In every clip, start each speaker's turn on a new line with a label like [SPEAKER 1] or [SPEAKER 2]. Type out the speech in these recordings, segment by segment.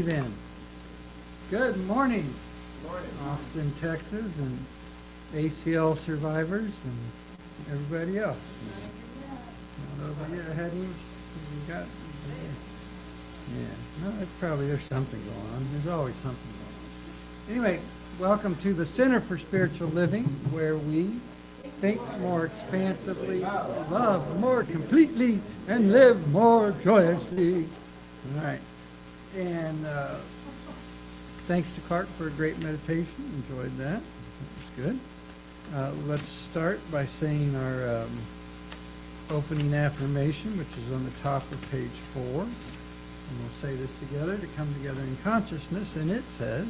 [SPEAKER 1] then. Good morning,
[SPEAKER 2] Good morning.
[SPEAKER 1] Austin, Texas, and ACL survivors and everybody else. Not over here, headings. We got. Yeah, no, it's probably there's something going on. There's always something going on. Anyway, welcome to the Center for Spiritual Living, where we think more expansively, love more completely, and live more joyously. All right. And thanks to Clark for a great meditation. Enjoyed that. That was good. Let's start by saying our opening affirmation, which is on the top of page 4. And we'll say this together to come together in consciousness. And it says,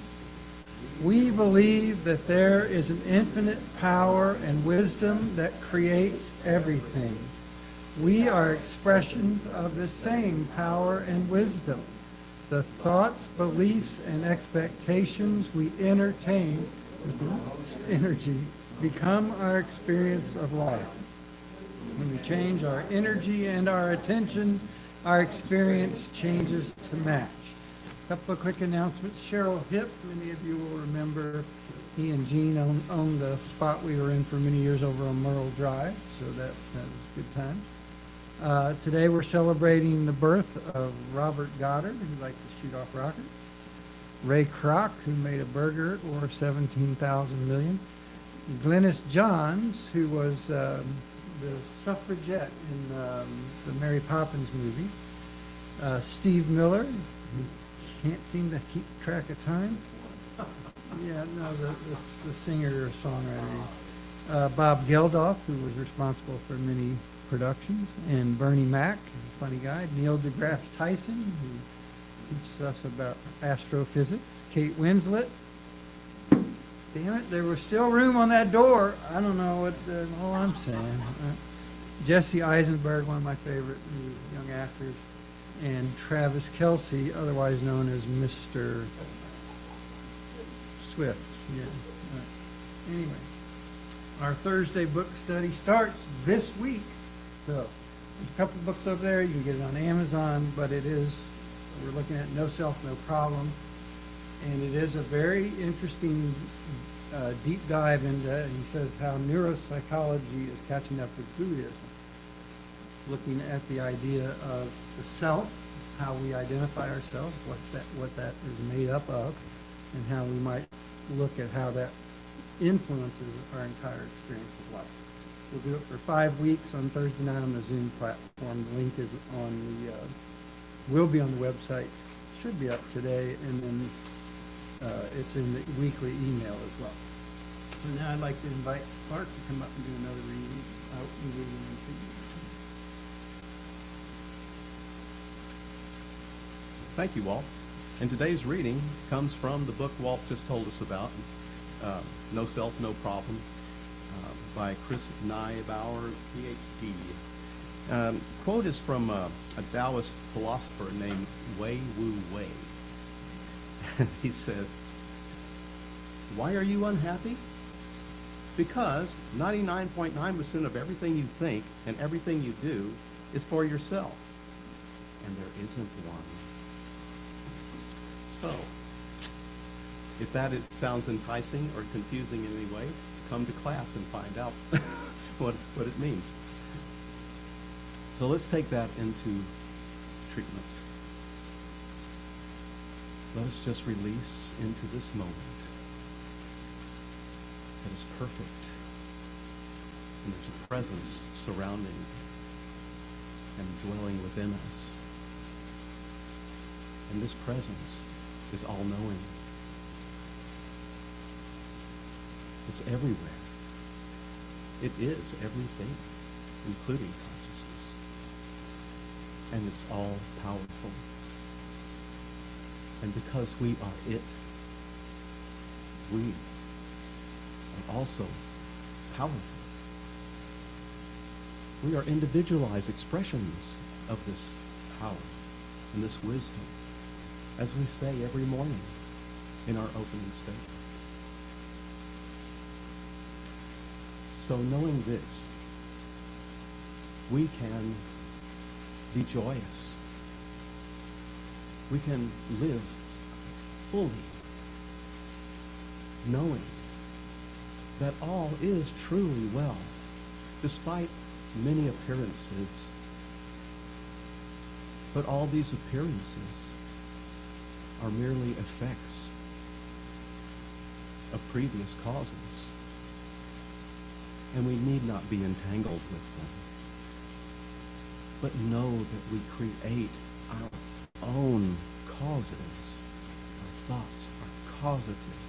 [SPEAKER 1] "We believe that there is an infinite power and wisdom that creates everything. We are expressions of the same power and wisdom. The thoughts, beliefs, and expectations we entertain with energy become our experience of life. When we change our energy and our attention, our experience changes to match." A couple of quick announcements. Cheryl Hipp, many of you will remember, he and Jean owned the spot we were in for many years over on Merle Drive, so that was a good time. Today we're celebrating the birth of Robert Goddard, who liked to shoot off rockets. Ray Kroc, who made a burger worth 17,000 million. Glynis Johns, who was the suffragette in the Mary Poppins movie. Steve Miller, who can't seem to keep track of time. Yeah, no, the singer or songwriter. Bob Geldof, who was responsible for many productions, and Bernie Mac, a funny guy. Neil deGrasse Tyson, who teaches us about astrophysics. Kate Winslet. Damn it, there was still room on that door. I don't know what all I'm saying. Jesse Eisenberg, one of my favorite young actors, and Travis Kelce, otherwise known as Mr. Swift. Yeah. Anyway, our Thursday book study starts this week. So there's a couple books over there. You can get it on Amazon, but we're looking at No Self, No Problem. And it is a very interesting deep dive into, he says, how neuropsychology is catching up with Buddhism. Looking at the idea of the self, how we identify ourselves, what that is made up of, and how we might look at how that influences our entire experience of life. We'll do it for 5 weeks on Thursday night on the Zoom platform. The link is will be on the website. Should be up today, and then it's in the weekly email as well. So now I'd like to invite Clark to come up and do another reading.
[SPEAKER 2] Thank you, Walt. And today's reading comes from the book Walt just told us about, No Self, No Problem, by Chris Neibauer, Ph.D. Quote is from a Taoist philosopher named Wei Wu Wei. He says, "Why are you unhappy? Because 99.9% of everything you think and everything you do is for yourself, and there isn't one." So, if that sounds enticing or confusing in any way, come to class and find out what it means. So let's take that into treatment. Let us just release into this moment that is perfect. And there's a presence surrounding and dwelling within us. And this presence is all-knowing. It's everywhere. It is everything, including consciousness. And it's all-powerful. And because we are it, we are also powerful. We are individualized expressions of this power and this wisdom, as we say every morning in our opening statement. So knowing this, we can be joyous. We can live fully, knowing that all is truly well, despite many appearances. But all these appearances are merely effects of previous causes, and we need not be entangled with them, but know that we create our own causes. Our thoughts are causative,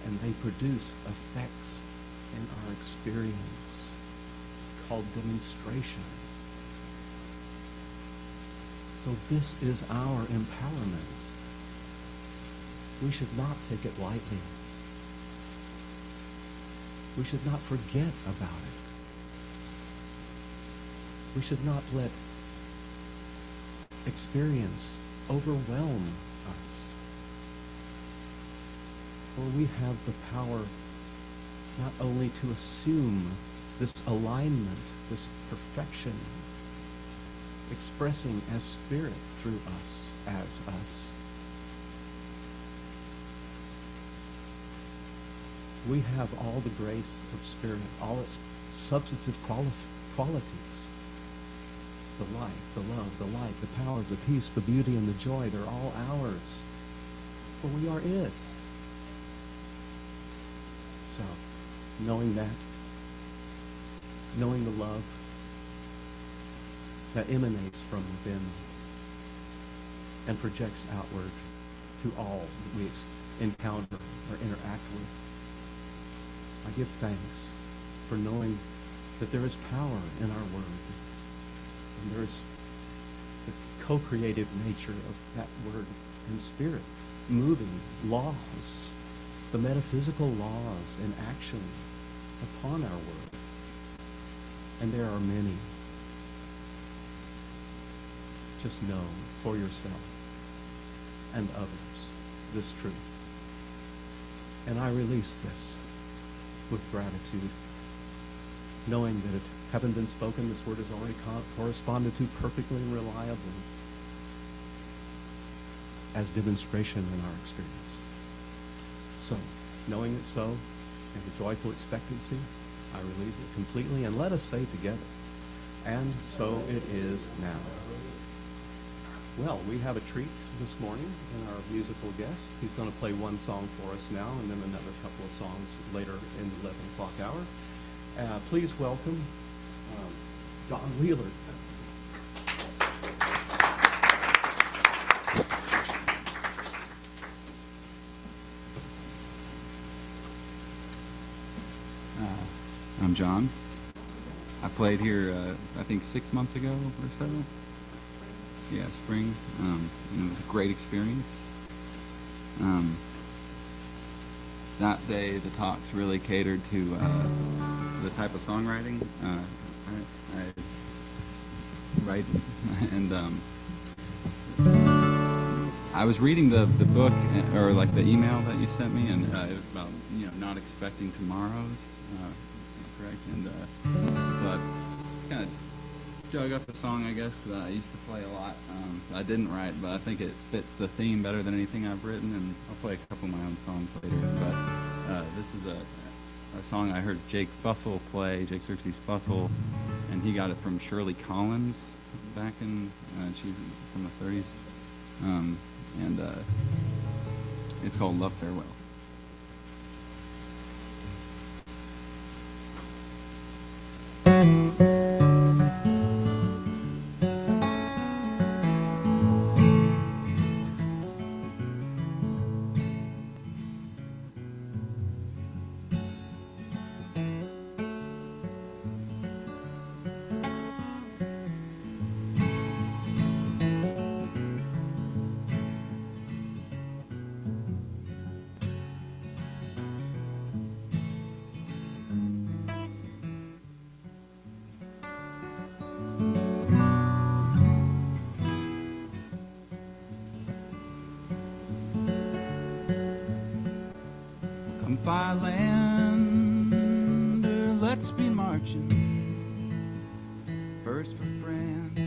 [SPEAKER 2] and they produce effects in our experience called demonstration. So this is our empowerment. We should not take it lightly. We should not forget about it. We should not let experience overwhelm us. For we have the power not only to assume this alignment, this perfection, expressing as spirit through us, as us. We have all the grace of spirit, all its substantive qualities. The light, the love, the light, the power, the peace, the beauty, and the joy, they're all ours. For we are it. So, knowing that, knowing the love that emanates from within and projects outward to all that we encounter or interact with, I give thanks for knowing that there is power in our word. And there is the co-creative nature of that word and spirit moving laws, the metaphysical laws in action upon our word. And there are many. Just know for yourself and others this truth. And I release this with gratitude, knowing that it having been spoken, this word is already corresponded to perfectly and reliably as demonstration in our experience. So, knowing it so, and with joyful expectancy, I release it completely, and let us say together, and so it is now. Well, we have a treat this morning in our musical guest. He's going to play one song for us now, and then another couple of songs later in the 11 o'clock hour. Please welcome Don Wheeler.
[SPEAKER 3] I'm John. I played here, I think 6 months ago or so. Yeah, spring. And it was a great experience. That day, the talks really catered to the type of songwriting I write, and I was reading the book, or like the email that you sent me, and it was about not expecting tomorrows, correct? And so I kind of dug up a song, I guess, that I used to play a lot. I didn't write, but I think it fits the theme better than anything I've written, and I'll play a couple of my own songs later. But this is a song I heard Jake Fussell play, Jake Xerxes Fussell, and he got it from Shirley Collins back in, she's from the 30s, and it's called Love Farewell. Bylander, let's be marching. First for France,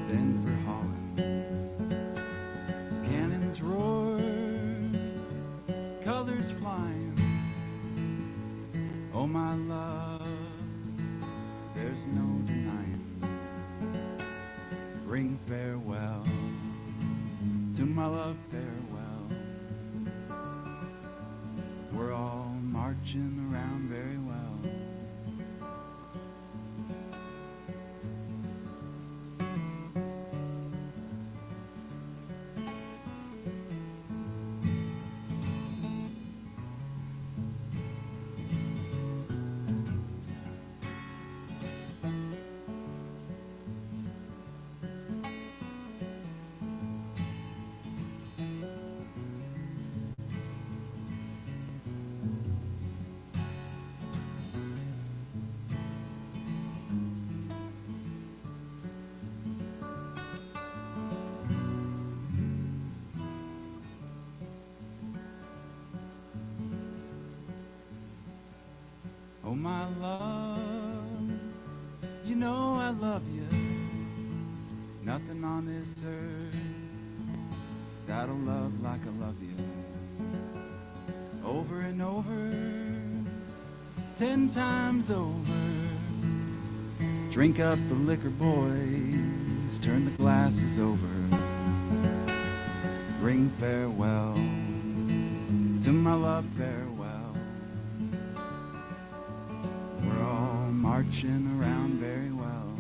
[SPEAKER 3] then for Holland. Cannon Oh, my love, there's no denying. Ring farewell to my love, farewell. We're all marching around very well. Oh, my love, you know I love you. Nothing on this earth that'll love like I love you. Over and over, 10 times over. Drink up the liquor, boys, turn the glasses over. Ring farewell to my love, farewell. We're all marching around very well.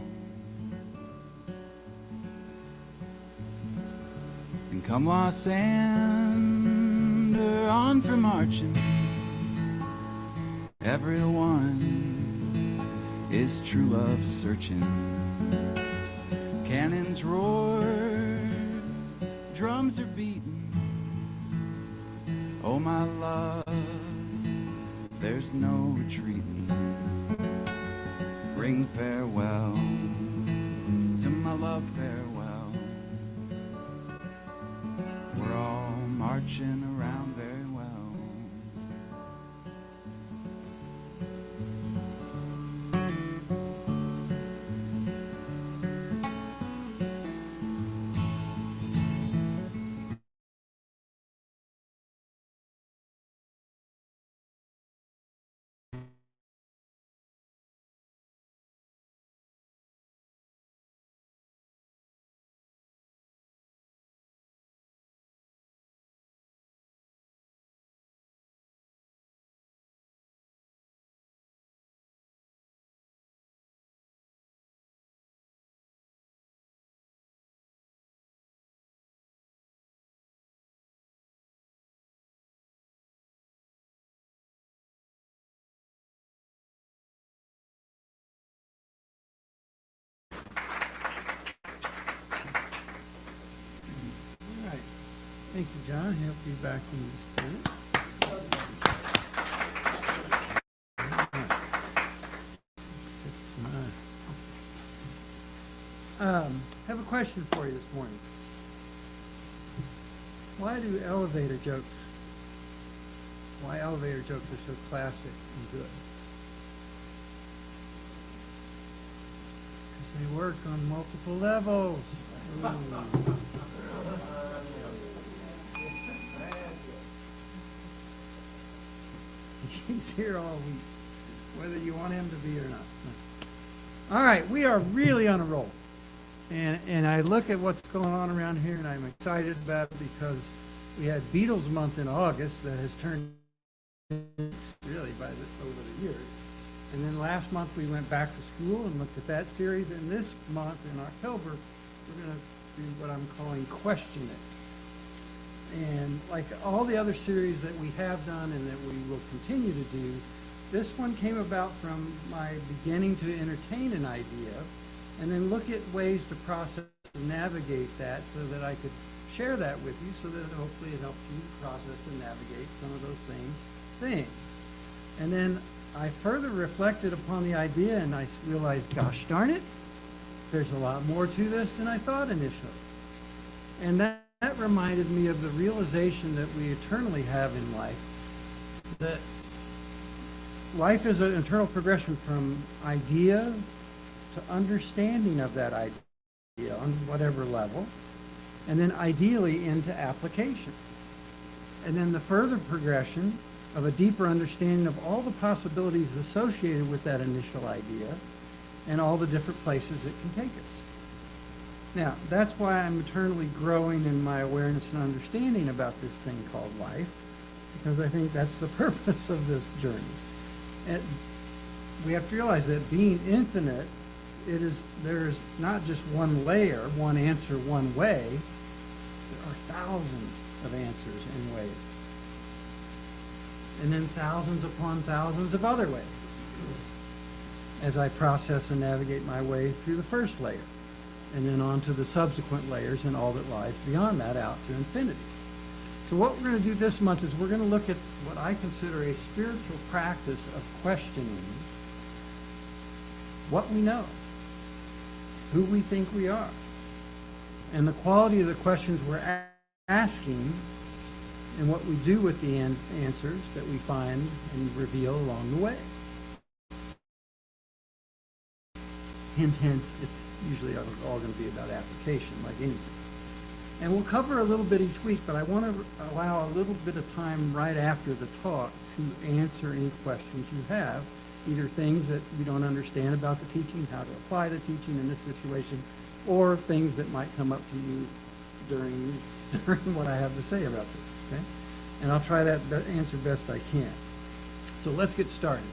[SPEAKER 3] And come Lysander, on for marching. Everyone is true love searching. Cannons roar, drums are beating. Oh, my love, there's no retreating. Ring farewell to my love, farewell. We're all marching around very well.
[SPEAKER 1] All right. Thank you, John. Help you back in the spirit. Have a question for you this morning. Why elevator jokes are so classic and good? Because they work on multiple levels. Ooh. He's here all week, whether you want him to be or not. All right, we are really on a roll. And I look at what's going on around here, and I'm excited about it because we had Beatles month in August that has turned really over the years. And then last month we went back to school and looked at that series. And this month in October, we're going to do what I'm calling Question It. And like all the other series that we have done and that we will continue to do, this one came about from my beginning to entertain an idea and then look at ways to process and navigate that so that I could share that with you so that hopefully it helps you process and navigate some of those same things. And then I further reflected upon the idea and I realized, gosh darn it, there's a lot more to this than I thought initially. And that reminded me of the realization that we eternally have in life, that life is an internal progression from idea to understanding of that idea on whatever level, and then ideally into application. And then the further progression of a deeper understanding of all the possibilities associated with that initial idea and all the different places it can take us. Now, that's why I'm eternally growing in my awareness and understanding about this thing called life, because I think that's the purpose of this journey. And we have to realize that being infinite, there is not just one layer, one answer, one way. There are thousands of answers and ways. And then thousands upon thousands of other ways as I process and navigate my way through the first layer, and then on to the subsequent layers and all that lies beyond that out to infinity. So what we're going to do this month is we're going to look at what I consider a spiritual practice of questioning what we know, who we think we are, and the quality of the questions we're asking, and what we do with the answers that we find and reveal along the way. Hint, it's usually all going to be about application, like anything. And we'll cover a little bit each week, but I want to allow a little bit of time right after the talk to answer any questions you have, either things that you don't understand about the teaching, how to apply the teaching in this situation, or things that might come up to you during what I have to say about this, okay? And I'll try that answer best I can. So let's get started.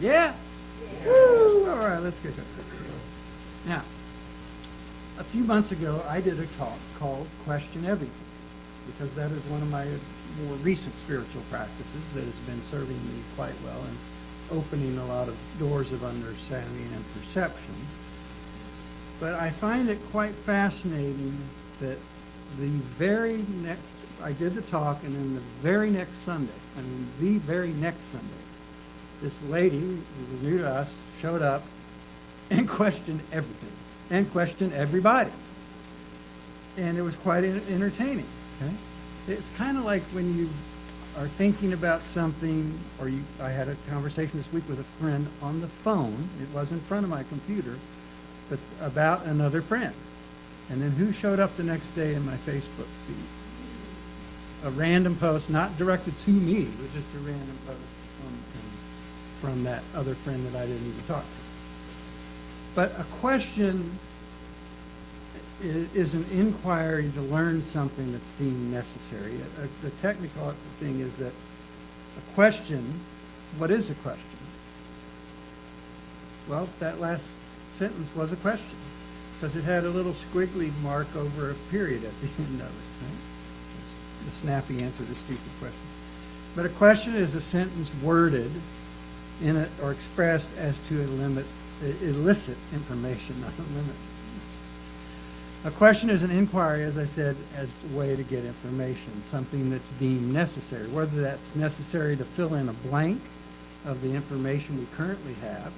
[SPEAKER 1] Yeah? Woo! All right, let's get started. Now, a few months ago, I did a talk called Question Everything, because that is one of my more recent spiritual practices that has been serving me quite well and opening a lot of doors of understanding and perception. But I find it quite fascinating that the very next, I did the talk, and then the very next Sunday, this lady who was new to us showed up and questioned everything, and questioned everybody. And it was quite entertaining. Okay? It's kind of like when you are thinking about something, or I had a conversation this week with a friend on the phone. It was in front of my computer, but about another friend. And then who showed up the next day in my Facebook feed? A random post, not directed to me, but just a random post from that other friend that I didn't even talk to. But a question is an inquiry to learn something that's deemed necessary. The technical thing is that a question, what is a question? Well, that last sentence was a question, because it had a little squiggly mark over a period at the end of it. Right? The snappy answer to a stupid question. But a question is a sentence worded in it or expressed as to elicit information, not a limit. A question is an inquiry, as I said, as a way to get information, something that's deemed necessary, whether that's necessary to fill in a blank of the information we currently have,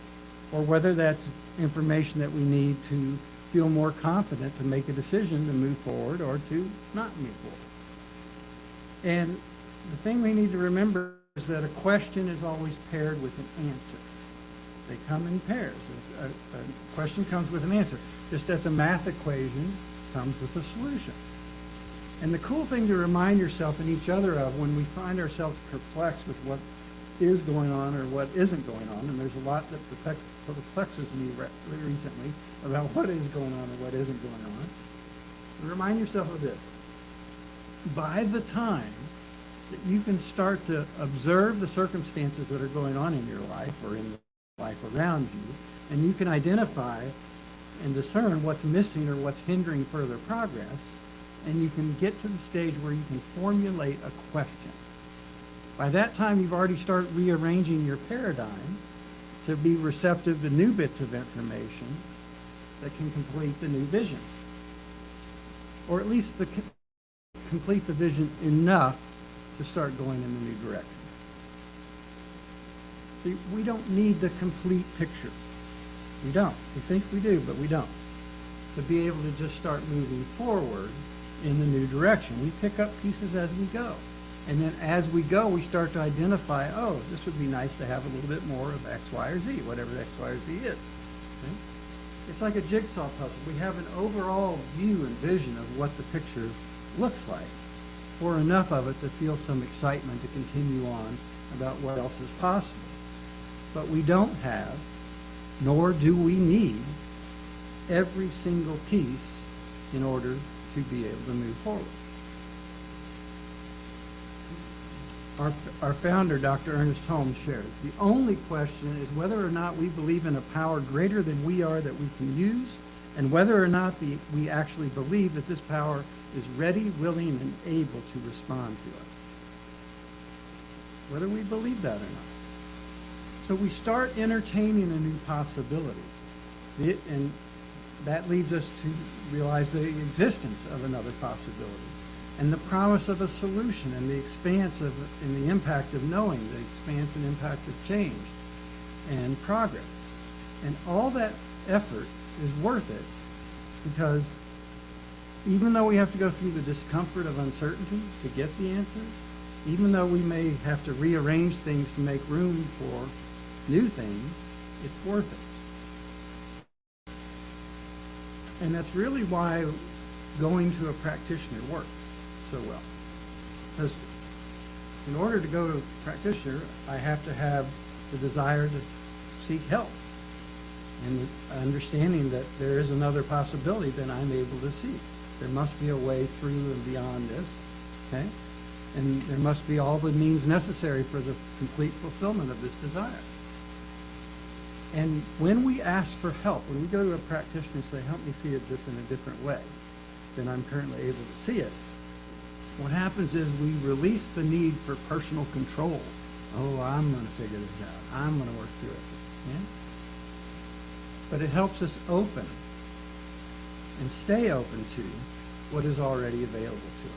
[SPEAKER 1] or whether that's information that we need to feel more confident to make a decision to move forward or to not move forward. And the thing we need to remember is that a question is always paired with an answer. They come in pairs. A question comes with an answer, just as a math equation comes with a solution. And the cool thing to remind yourself and each other of when we find ourselves perplexed with what is going on or what isn't going on, and there's a lot that perplexes me recently about what is going on and what isn't going on, remind yourself of this. By the time that you can start to observe the circumstances that are going on in your life or in life around you, and you can identify and discern what's missing or what's hindering further progress, and you can get to the stage where you can formulate a question. By that time, you've already started rearranging your paradigm to be receptive to new bits of information that can complete the new vision, or at least complete the vision enough to start going in the new direction. See, we don't need the complete picture. We don't. We think we do, but we don't. To be able to just start moving forward in the new direction. We pick up pieces as we go. And then as we go, we start to identify, oh, this would be nice to have a little bit more of X, Y, or Z, whatever X, Y, or Z is. Okay? It's like a jigsaw puzzle. We have an overall view and vision of what the picture looks like, or enough of it to feel some excitement to continue on about what else is possible. But we don't have, nor do we need, every single piece in order to be able to move forward. Our founder, Dr. Ernest Holmes, shares, the only question is whether or not we believe in a power greater than we are that we can use, and whether or not we actually believe that this power is ready, willing, and able to respond to us. Whether we believe that or not. So we start entertaining a new possibility. And that leads us to realize the existence of another possibility and the promise of a solution and the expanse of and the impact of knowing, the expanse and impact of change and progress. And all that effort is worth it because even though we have to go through the discomfort of uncertainty to get the answers, even though we may have to rearrange things to make room for new things, it's worth it. And that's really why going to a practitioner works so well. Because in order to go to a practitioner, I have to have the desire to seek help and the understanding that there is another possibility than I'm able to see. There must be a way through and beyond this, okay? And there must be all the means necessary for the complete fulfillment of this desire. And when we ask for help, when we go to a practitioner and say, help me see it just in a different way than I'm currently able to see it, what happens is we release the need for personal control. Oh, I'm going to figure this out. I'm going to work through it. Yeah? But it helps us open and stay open to what is already available to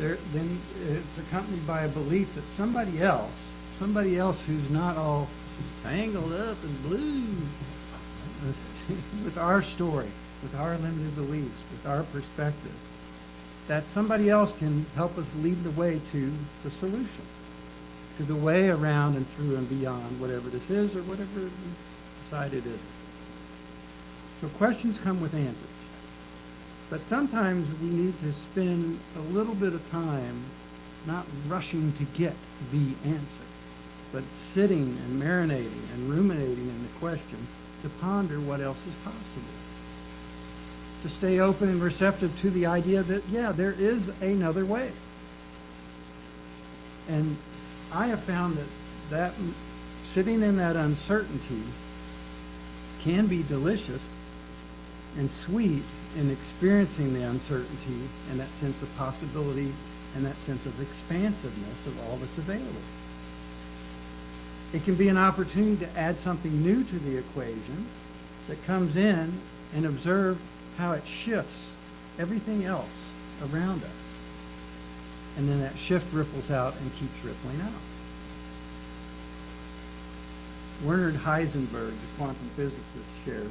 [SPEAKER 1] us. Then it's accompanied by a belief that somebody else who's not all tangled up in blue with our story, with our limited beliefs, with our perspective, that somebody else can help us lead the way to the solution, to the way around and through and beyond whatever this is or whatever we decide it is. So questions come with answers. But sometimes we need to spend a little bit of time not rushing to get the answer, but sitting and marinating and ruminating in the question to ponder what else is possible. To stay open and receptive to the idea that, yeah, there is another way. And I have found that sitting in that uncertainty can be delicious and sweet in experiencing the uncertainty and that sense of possibility and that sense of expansiveness of all that's available. It can be an opportunity to add something new to the equation that comes in and observe how it shifts everything else around us. And then that shift ripples out and keeps rippling out. Werner Heisenberg, the quantum physicist, shares,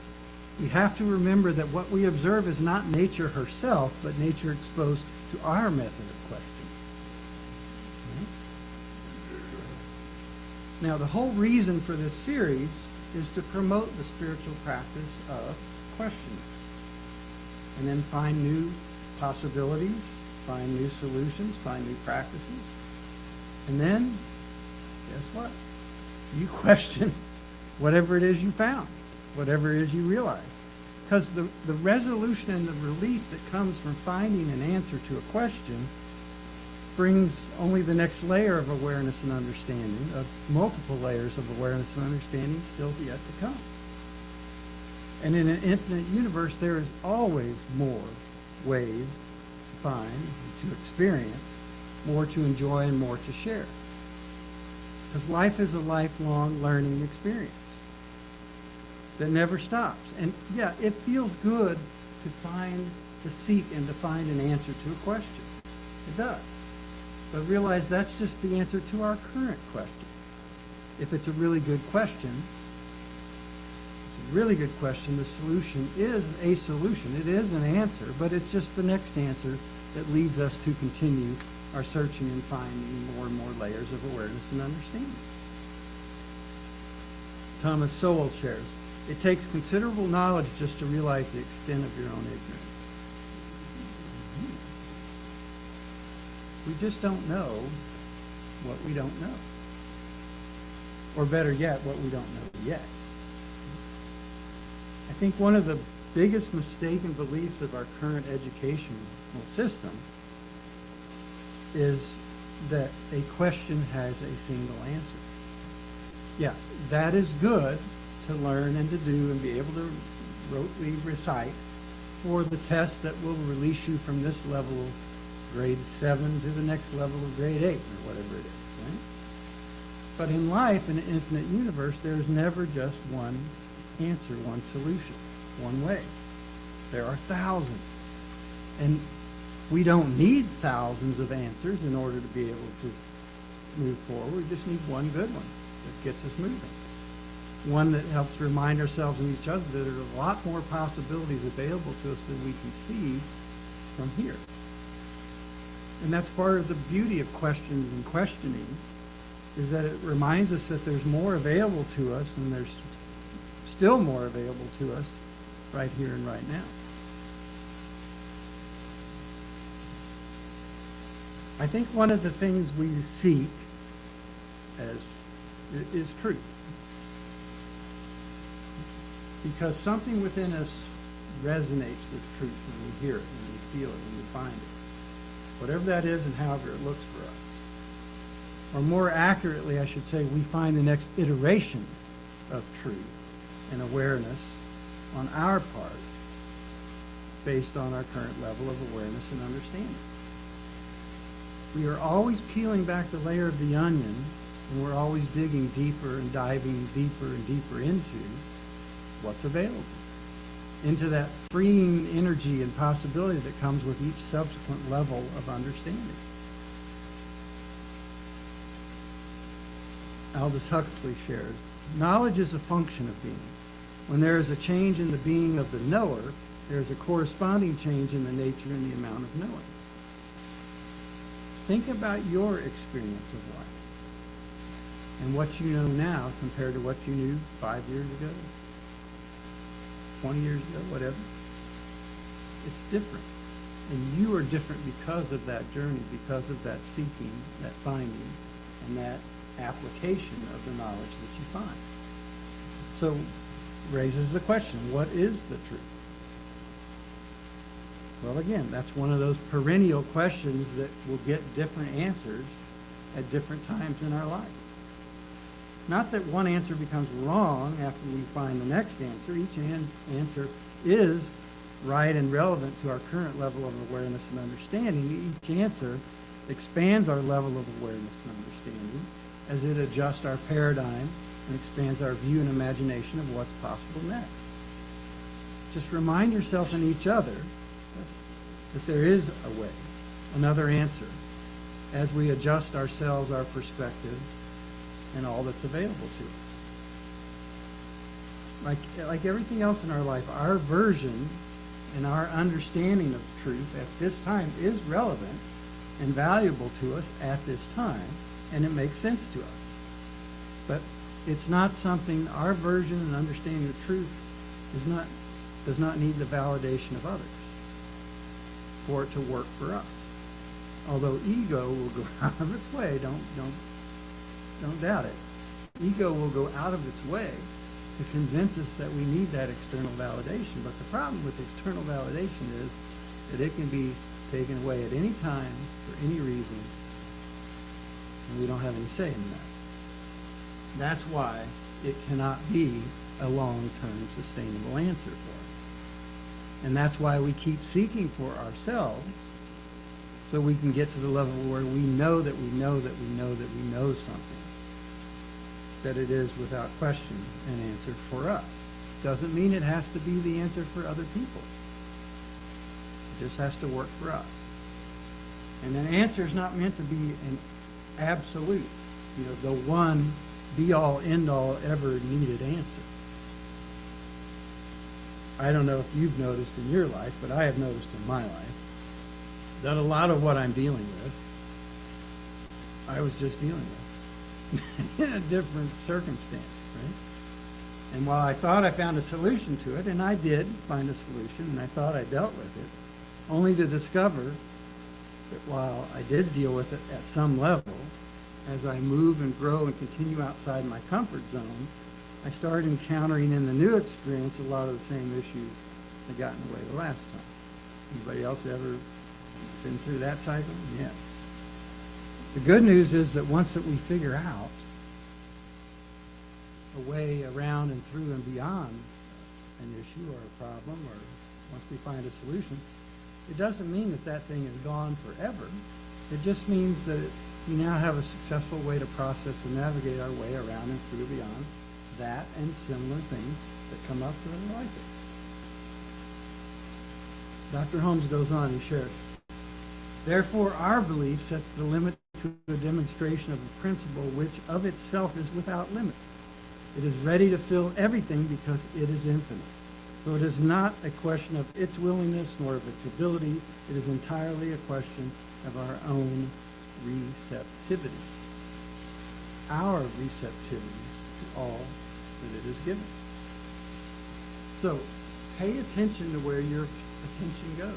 [SPEAKER 1] we have to remember that what we observe is not nature herself, but nature exposed to our method of questioning. Now, the whole reason for this series is to promote the spiritual practice of questioning. And then find new possibilities, find new solutions, find new practices. And then, guess what? You question whatever it is you found, whatever it is you realize. Because the resolution and the relief that comes from finding an answer to a question brings only the next layer of awareness and understanding, of multiple layers of awareness and understanding still yet to come. And in an infinite universe, there is always more ways to find, to experience, more to enjoy, and more to share. Because life is a lifelong learning experience that never stops. And yeah, it feels good to seek and to find an answer to a question. It does. But realize that's just the answer to our current question. If it's a really good question, the solution is a solution. It is an answer, but it's just the next answer that leads us to continue our searching and finding more and more layers of awareness and understanding. Thomas Sowell shares, it takes considerable knowledge just to realize the extent of your own ignorance. We just don't know what we don't know. Or better yet, what we don't know yet. I think one of the biggest mistaken beliefs of our current educational system is that a question has a single answer. Yeah, that is good to learn and to do and be able to rotely recite for the test that will release you from this level of grade 7 to the next level of grade 8 or whatever it is, right? But in life, in an infinite universe, there's never just one answer, one solution, one way. There are thousands. And we don't need thousands of answers in order to be able to move forward. We just need one good one that gets us moving. One that helps remind ourselves and each other that there are a lot more possibilities available to us than we can see from here. And that's part of the beauty of questions and questioning, is that it reminds us that there's more available to us, and there's still more available to us right here and right now. I think one of the things we seek is truth. Because something within us resonates with truth when we hear it, when we feel it, when we find it. Whatever that is and however it looks for us. Or more accurately, I should say, we find the next iteration of truth and awareness on our part based on our current level of awareness and understanding. We are always peeling back the layer of the onion, and we're always digging deeper and diving deeper and deeper into what's available, into that freeing energy and possibility that comes with each subsequent level of understanding. Aldous Huxley shares, knowledge is a function of being. When there is a change in the being of the knower, there is a corresponding change in the nature and the amount of knowing. Think about your experience of life and what you know now compared to what you knew 5 years ago, 20 years ago, whatever. It's different. And you are different because of that journey, because of that seeking, that finding, and that application of the knowledge that you find. So raises the question, what is the truth? Well, again, that's one of those perennial questions that will get different answers at different times in our life. Not that one answer becomes wrong after we find the next answer. Each answer is right and relevant to our current level of awareness and understanding. Each answer expands our level of awareness and understanding as it adjusts our paradigm and expands our view and imagination of what's possible next. Just remind yourself and each other that there is a way, another answer, as we adjust ourselves, our perspective, and all that's available to us. Like everything else in our life, our version and our understanding of truth at this time is relevant and valuable to us at this time, and it makes sense to us. But it's not something, our version and understanding of truth does not need the validation of others for it to work for us. Although ego will go out of its way, don't doubt it. Ego will go out of its way to convince us that we need that external validation. But the problem with external validation is that it can be taken away at any time for any reason, and we don't have any say in that. That's why it cannot be a long-term sustainable answer for us. And that's why we keep seeking for ourselves, so we can get to the level where we know that we know that we know that we know something, that it is without question an answer for us. Doesn't mean it has to be the answer for other people. It just has to work for us. And an answer is not meant to be an absolute, the one be-all, end-all, ever needed answer. I don't know if you've noticed in your life, but I have noticed in my life that a lot of what I'm dealing with, I was just dealing with in a different circumstance, right? And while I thought I found a solution to it, and I did find a solution, and I thought I dealt with it, only to discover that while I did deal with it at some level, as I move and grow and continue outside my comfort zone, I started encountering in the new experience a lot of the same issues that got in the way the last time. Anybody else ever been through that cycle? Yes. The good news is that once that we figure out a way around and through and beyond an issue or a problem, or once we find a solution, it doesn't mean that that thing is gone forever. It just means that we now have a successful way to process and navigate our way around and through and beyond that and similar things that come up that are like it. Dr. Holmes goes on, he shares, therefore our belief sets the limit to the demonstration of a principle which of itself is without limit. It is ready to fill everything because it is infinite. So it is not a question of its willingness nor of its ability. It is entirely a question of our own receptivity. Our receptivity to all that it is given. So pay attention to where your attention goes.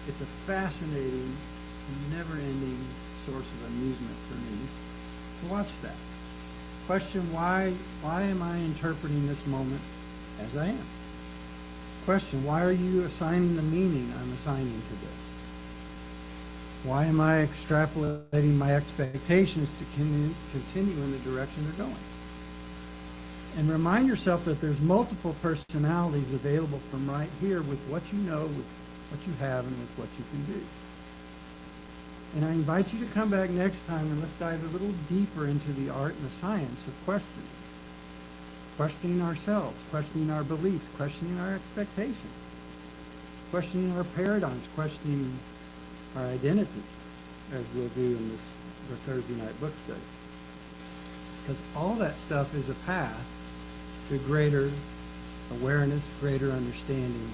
[SPEAKER 1] It's a fascinating, never-ending source of amusement for me to watch that. Question, why am I interpreting this moment as I am? Question, why are you assigning the meaning I'm assigning to this? Why am I extrapolating my expectations to continue in the direction they're going? And remind yourself that there's multiple personalities available from right here with what you know, with what you have, and with what you can do. And I invite you to come back next time and let's dive a little deeper into the art and the science of questioning. Questioning ourselves, questioning our beliefs, questioning our expectations, questioning our paradigms, questioning our identity, as we'll do in the Thursday night book study. Because all that stuff is a path to greater awareness, greater understanding,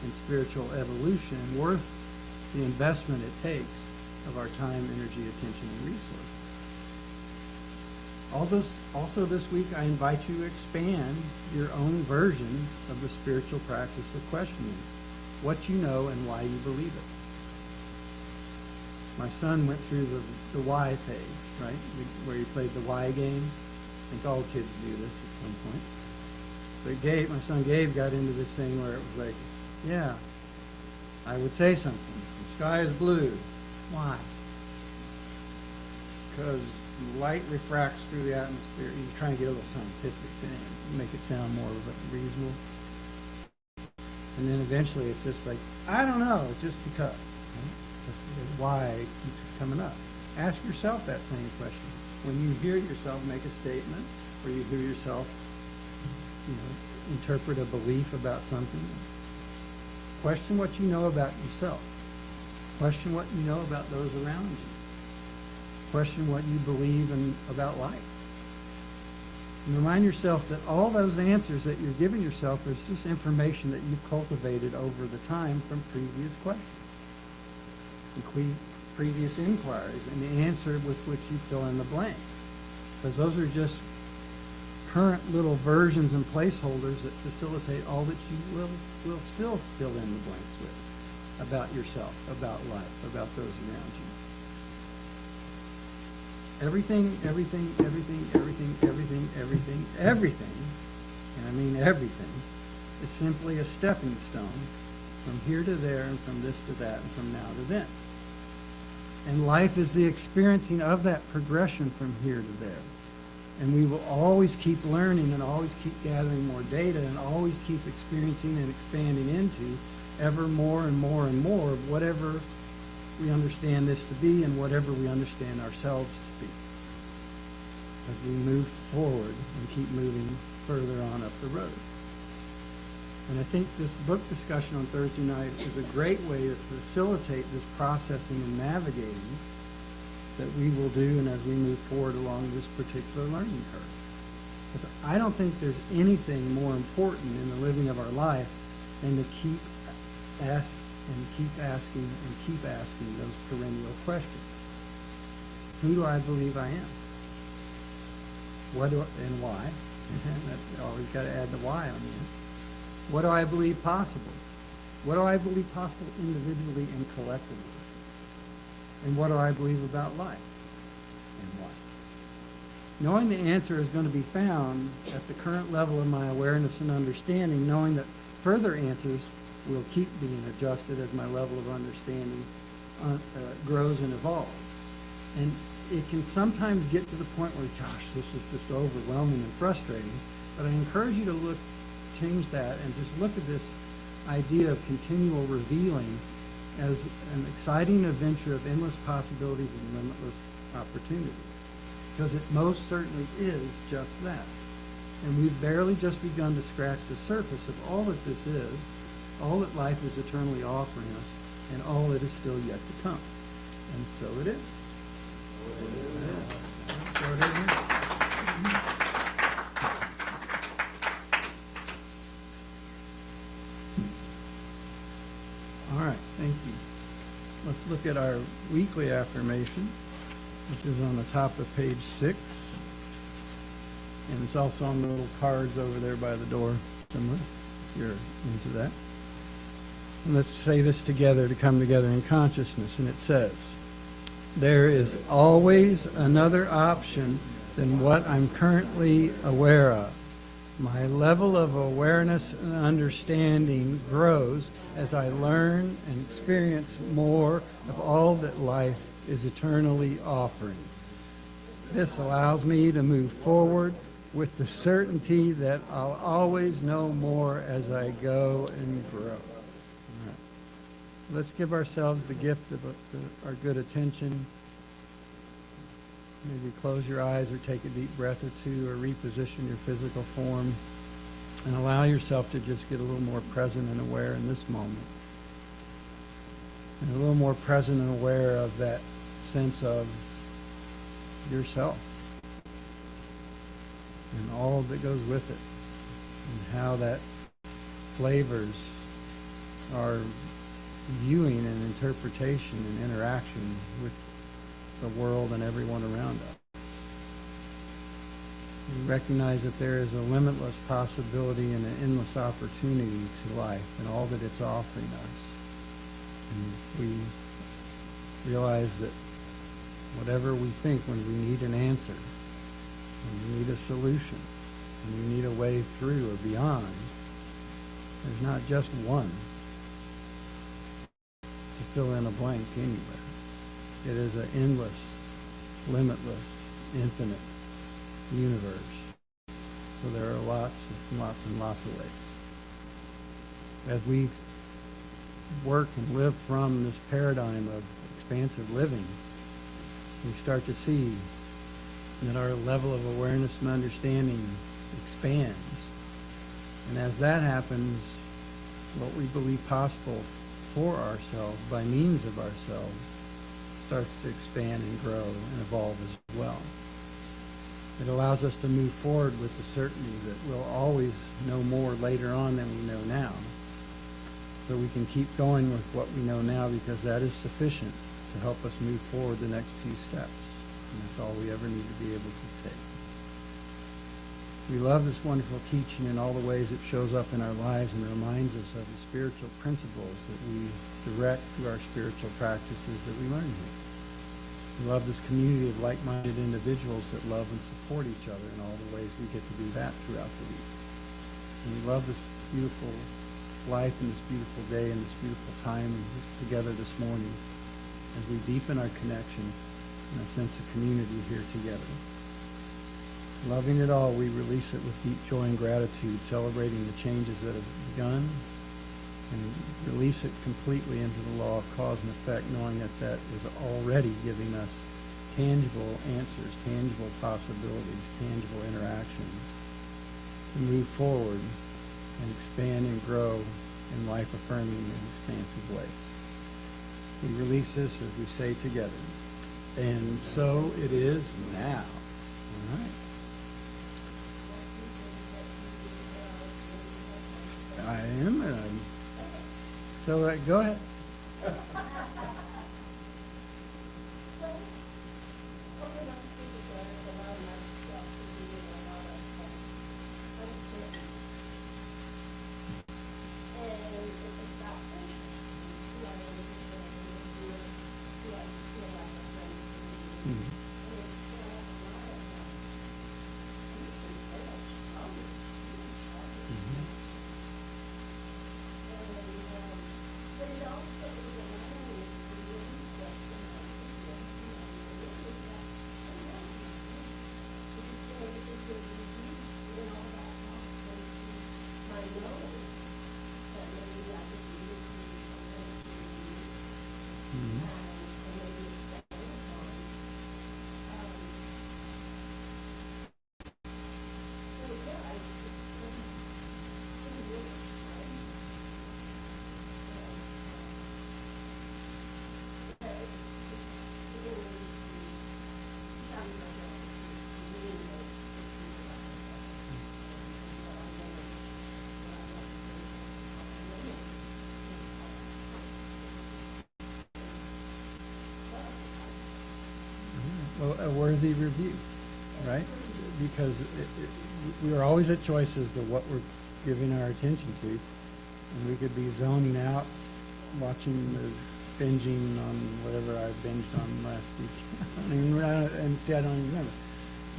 [SPEAKER 1] and spiritual evolution worth the investment it takes of our time, energy, attention, and resources. Also this week, I invite you to expand your own version of the spiritual practice of questioning what you know and why you believe it. My son went through the why phase, right, where he played the why game. I think all kids do this at some point. But my son Gabe got into this thing where it was like, yeah, I would say something. The sky is blue. Why? Because light refracts through the atmosphere. You try and get a little scientific thing, make it sound more reasonable. And then eventually it's just like, I don't know, it's just because. Right? That's why it keeps coming up. Ask yourself that same question. When you hear yourself make a statement, or you hear yourself, interpret a belief about something, question what you know about yourself. Question what you know about those around you. Question what you believe about life. And remind yourself that all those answers that you're giving yourself is just information that you've cultivated over the time from previous questions and previous inquiries, and the answer with which you fill in the blank. Because those are just current little versions and placeholders that facilitate all that you will still fill in the blanks with about yourself, about life, about those around you. Everything, and I mean everything, is simply a stepping stone from here to there and from this to that and from now to then. And life is the experiencing of that progression from here to there. And we will always keep learning and always keep gathering more data and always keep experiencing and expanding into ever more and more and more of whatever we understand this to be and whatever we understand ourselves to be. As we move forward and keep moving further on up the road. And I think this book discussion on Thursday night is a great way to facilitate this processing and navigating that we will do and as we move forward along this particular learning curve. Because I don't think there's anything more important in the living of our life than to keep asking those perennial questions. Who do I believe I am? What do I, and why? That's always got to add the why on the end. What do I believe possible? What do I believe possible individually and collectively? And what do I believe about life? And why? Knowing the answer is going to be found at the current level of my awareness and understanding, knowing that further answers will keep being adjusted as my level of understanding grows and evolves. And it can sometimes get to the point where, gosh, this is just overwhelming and frustrating. But I encourage you to change that and just look at this idea of continual revealing as an exciting adventure of endless possibilities and limitless opportunity. Because it most certainly is just that. And we've barely just begun to scratch the surface of all that this is, all that life is eternally offering us, and all that is still yet to come. And so it is. Go ahead. All right, thank you. Let's look at our weekly affirmation, which is on the top of page 6. And it's also on the little cards over there by the door somewhere, if you're into that. And let's say this together to come together in consciousness. And it says, there is always another option than what I'm currently aware of. My level of awareness and understanding grows as I learn and experience more of all that life is eternally offering. This allows me to move forward with the certainty that I'll always know more as I go and grow. All right. Let's give ourselves the gift of our good attention. Maybe close your eyes or take a deep breath or two or reposition your physical form and allow yourself to just get a little more present and aware in this moment. And a little more present and aware of that sense of yourself and all that goes with it and how that flavors our viewing and interpretation and interaction with the world and everyone around us. We recognize that there is a limitless possibility and an endless opportunity to life and all that it's offering us. And we realize that whatever we think when we need an answer, when we need a solution, when we need a way through or beyond, there's not just one to fill in a blank anywhere. It is an endless, limitless, infinite universe. So there are lots and lots and lots of ways. As we work and live from this paradigm of expansive living, we start to see that our level of awareness and understanding expands. And as that happens, what we believe possible for ourselves, by means of ourselves, starts to expand and grow and evolve as well. It allows us to move forward with the certainty that we'll always know more later on than we know now. So we can keep going with what we know now because that is sufficient to help us move forward the next few steps. And that's all we ever need to be able to take. We love this wonderful teaching in all the ways it shows up in our lives and reminds us of the spiritual principles that we direct through our spiritual practices that we learn here. We love this community of like-minded individuals that love and support each other in all the ways we get to do that throughout the week. And we love this beautiful life and this beautiful day and this beautiful time together this morning as we deepen our connection and our sense of community here together. Loving it all, we release it with deep joy and gratitude, celebrating the changes that have begun, and release it completely into the law of cause and effect, knowing that that is already giving us tangible answers, tangible possibilities, tangible interactions to move forward and expand and grow in life-affirming and expansive ways. We release this as we say together. And so it is now. All right. I am. So go ahead. worthy review, right? Because we are always at choice as to what we're giving our attention to. And we could be zoning out, watching the binging on whatever I binged on last week. I don't even remember.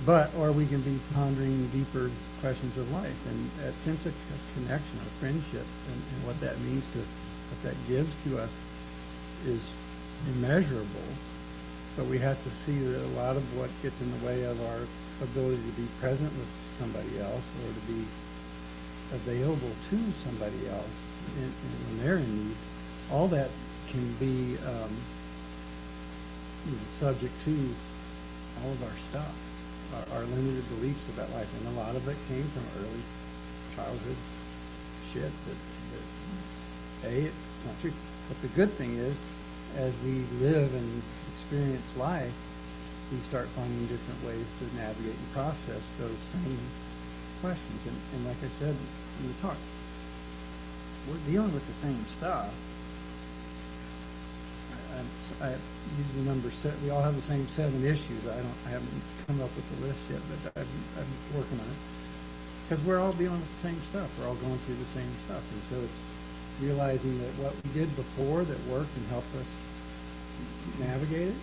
[SPEAKER 1] But, or we can be pondering deeper questions of life, and that sense of connection or friendship and what that means to, what that gives to us is immeasurable. But we have to see that a lot of what gets in the way of our ability to be present with somebody else or to be available to somebody else when they're in need, all that can be subject to all of our stuff. Our limited beliefs about life, and a lot of it came from early childhood shit that it's not true. But the good thing is, as we live and experience life, we start finding different ways to navigate and process those same questions. And like I said in the talk, we're dealing with the same stuff. I use the number 7. We all have the same 7 issues. I haven't come up with the list yet, but I'm working on it. Because we're all dealing with the same stuff. We're all going through the same stuff. And so it's realizing that what we did before that worked and helped us navigate it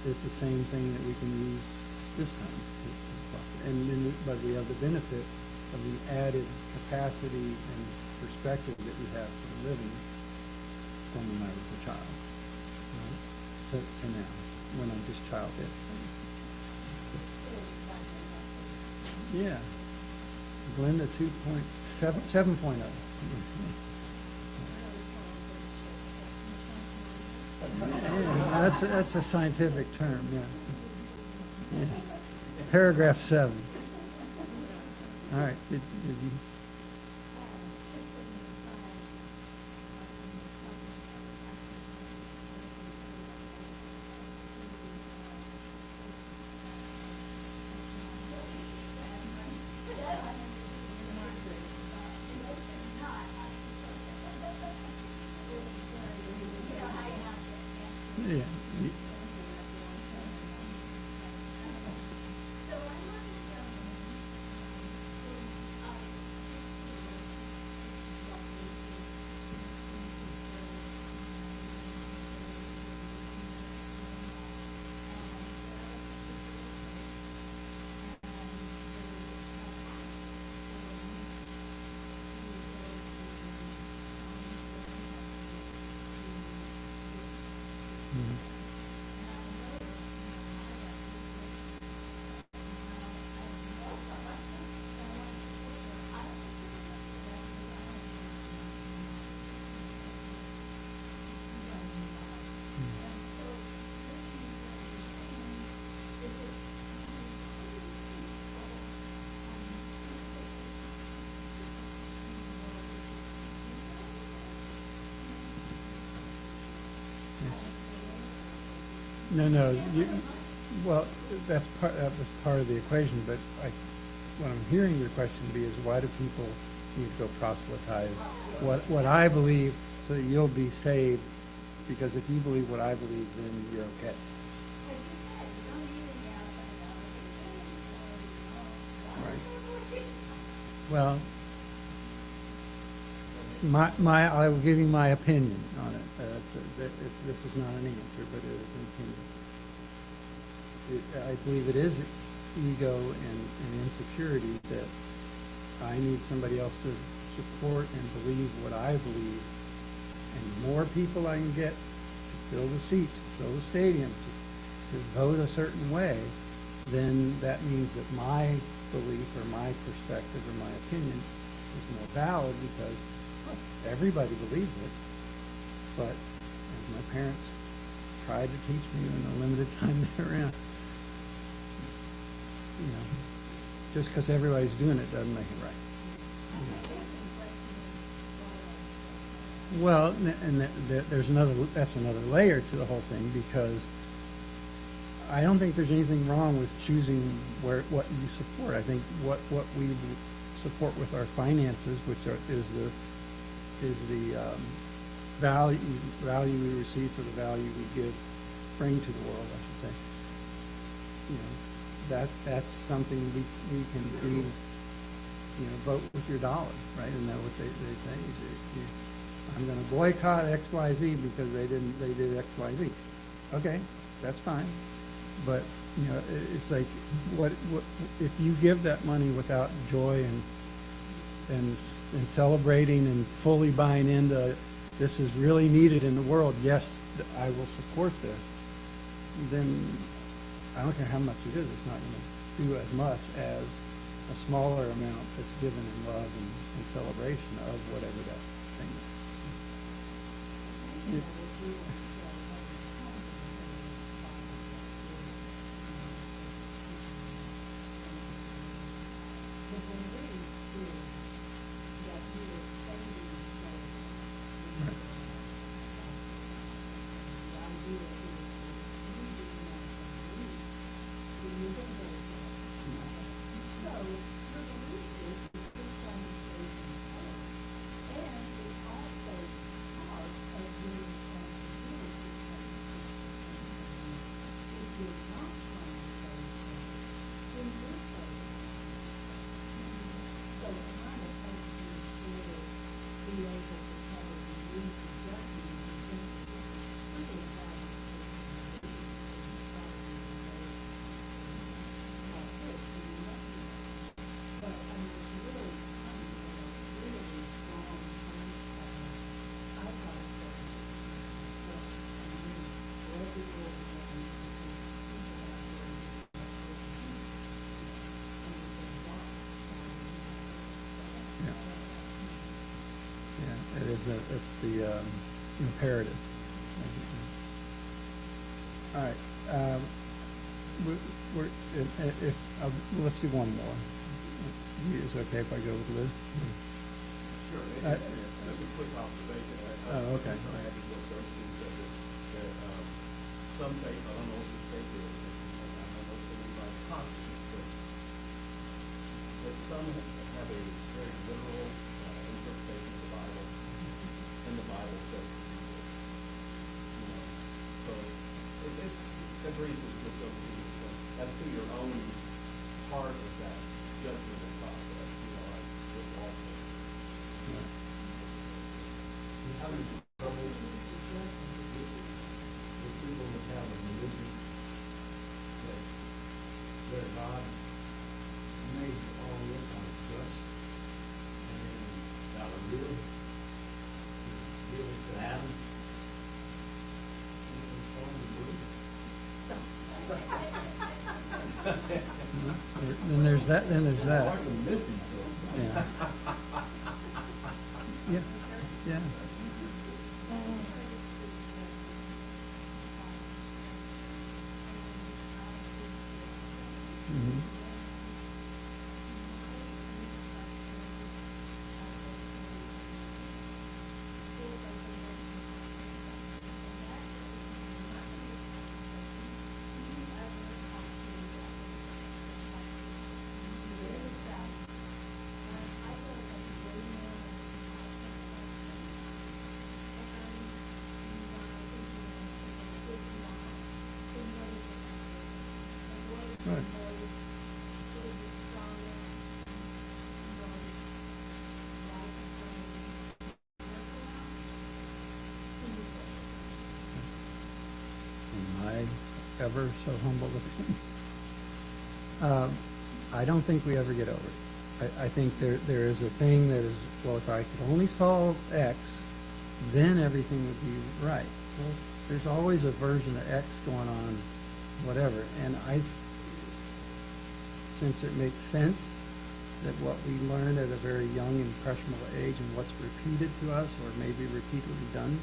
[SPEAKER 1] is the same thing that we can use this time. But we have the benefit of the added capacity and perspective that we have for living from when I was a child. To now, when I'm just childhood. Yeah. Glenda 7.0. Yeah, that's a scientific term, yeah. Paragraph 7. All right. Did you? Yeah. No. Well, that was part of the equation. But what I'm hearing your question be is, why do people need to go proselytize what I believe, so that you'll be saved? Because if you believe what I believe, then you're okay. Right. Well, I will give you my opinion on it. This is not an answer, but it is an opinion. I believe it is ego and insecurity that I need somebody else to support and believe what I believe. And the more people I can get to fill the seats, to fill the stadium, to vote a certain way, then that means that my belief or my perspective or my opinion is more valid, because everybody believes it. But as my parents tried to teach me in the limited time they were around, just because everybody's doing it doesn't make it right. Well, and that's another layer to the whole thing, because I don't think there's anything wrong with choosing what you support. I think what we support with our finances, which is the value we receive for the value we bring to the world, I should say. that's something we can do. You know, vote with your dollar, right? Isn't that what they say? I'm going to boycott X, Y, Z because they did X, Y, Z. Okay, that's fine. But, you know, it's like, what if you give that money without joy and celebrating and fully buying into this is really needed in the world, yes, I will support this, then I don't care how much it is, it's not going to do as much as a smaller amount that's given in love and celebration of whatever that thing is. It's the imperative. All right. Let's do one more. Is it okay if I go with Liz?
[SPEAKER 4] Sure. That's a quick observation.
[SPEAKER 1] Oh, okay.
[SPEAKER 4] I had to look up and said that some faith, I don't know if it's faith or I don't know if anybody's conscious, but some have a very literal interpretation of the Bible, and the Bible says, you know, so it's simply just go as to your own part of that judgment and process, you know, like with Walter. How did you trouble with people that have a religion where God made all this on just and then got a real to Adam and formed the
[SPEAKER 1] Then there's that. Yeah. Yeah. Yeah. Mm-hmm. Right. Am I ever so humble with him? I don't think we ever get over it. I think there is a thing that is, well, if I could only solve X, then everything would be right. Well, there's always a version of X going on, whatever. And since it makes sense that what we learn at a very young, impressionable age and what's repeated to us, or maybe repeatedly done